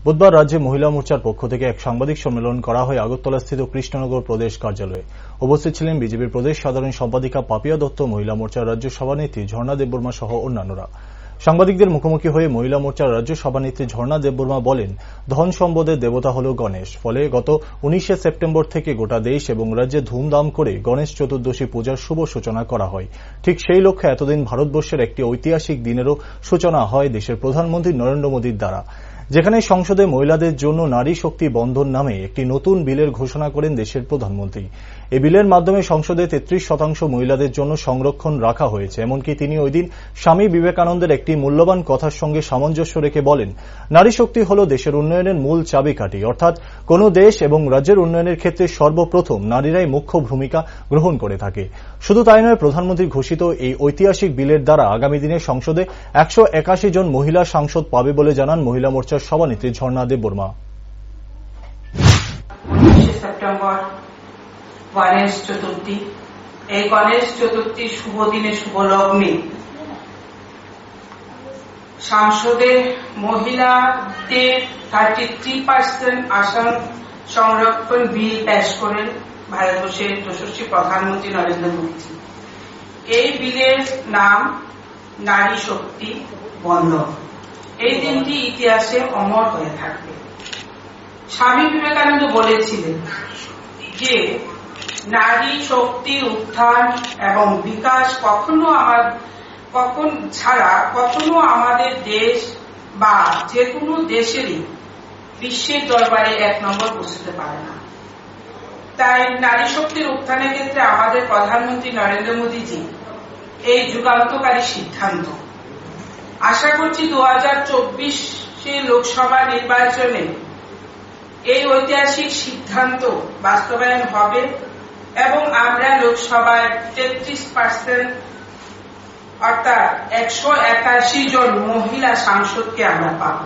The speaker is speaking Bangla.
বুধবার রাজ্যে মহিলা মোর্চার পক্ষ থেকে এক সাংবাদিক সম্মেলন করা হয় আগরতলাস্থিত কৃষ্ণনগর প্রদেশ কার্যালয়ে। উপস্থিত ছিলেন বিজেপির প্রদেশ সাধারণ সম্পাদিকা পাপিয়া দত্ত, মহিলা মোর্চার রাজ্য সভানেত্রী ঝর্ণা দেববর্মা সহ অন্যান্যরা। সাংবাদিকদের মুখোমুখি হয়ে মহিলা মোর্চার রাজ্য সভানেত্রী ঝর্ণা দেববর্মা বলেন, ধন সম্পদের দেবতা হল গণেশ। ফলে গত 19শে সেপ্টেম্বর থেকে গোটা দেশ এবং রাজ্যে ধুমধাম করে গণেশ চতুর্দশী পূজার শুভ সূচনা করা হয়। ঠিক সেই লক্ষ্যে এতদিন ভারতবর্ষের একটি ঐতিহাসিক দিনেরও সূচনা হয় দেশের প্রধানমন্ত্রী নরেন্দ্র মোদীর দ্বারা, যেখানে সংসদে মহিলাদের জন্য নারী শক্তি বন্ধন নামে একটি নতুন বিলের ঘোষণা করেন দেশের প্রধানমন্ত্রী। এই বিলের মাধ্যমে সংসদে 33% মহিলাদের জন্য সংরক্ষণ রাখা হয়েছে। এমনকি তিনি ওইদিন স্বামী বিবেকানন্দের একটি মূল্যবান কথার সঙ্গে সামঞ্জস্য রেখে বলেন, নারী শক্তি হল দেশের উন্নয়নের মূল চাবিকাঠি, অর্থাৎ কোন দেশ এবং রাজ্যের উন্নয়নের ক্ষেত্রে সর্বপ্রথম নারীরাই মুখ্য ভূমিকা গ্রহণ করে থাকে। শুধু তাই নয়, প্রধানমন্ত্রীর ঘোষিত এই ঐতিহাসিক বিলের দ্বারা আগামী দিনে সংসদে 181 জন মহিলা সাংসদ পাবে বলে জানান মহিলা মোর্চার সভানেত্রী ঝর্ণা দেববর্মা। 19শে সেপ্টেম্বর গণেশ চতুর্থী। এই গণেশ চতুর্থীর শুভ দিনে, শুভ লগ্নে সংসদে মহিলাদের 33% আসন সংরক্ষণ বিল পেশ করেন ভারতবর্ষের যশস্বী প্রধানমন্ত্রী নরেন্দ্র মোদী। এই বিলের নাম নারী শক্তি বন্ধন। এই দিনটি ইতিহাসে অমর হয়ে থাকবে। স্বামী বিবেকানন্দ বলেছিলেন যে নারী শক্তির উত্থান এবং বিকাশ কখনো আমাদের দেশ বা যে কোনো দেশেরই বিশ্বের দরবারে 1 নম্বর পৌঁছতে পারে না। তাই নারী শক্তির উত্থানের ক্ষেত্রে আমাদের প্রধানমন্ত্রী নরেন্দ্র মোদীজি এই যুগান্তকারী সিদ্ধান্ত, আশা করছি 2024 লোকসভা নির্বাচনে এই ঐতিহাসিক সিদ্ধান্ত বাস্তবায়ন হবে এবং আমরা লোকসভায় 33% অর্থাৎ 181 জন মহিলা সাংসদকে আমরা পাব।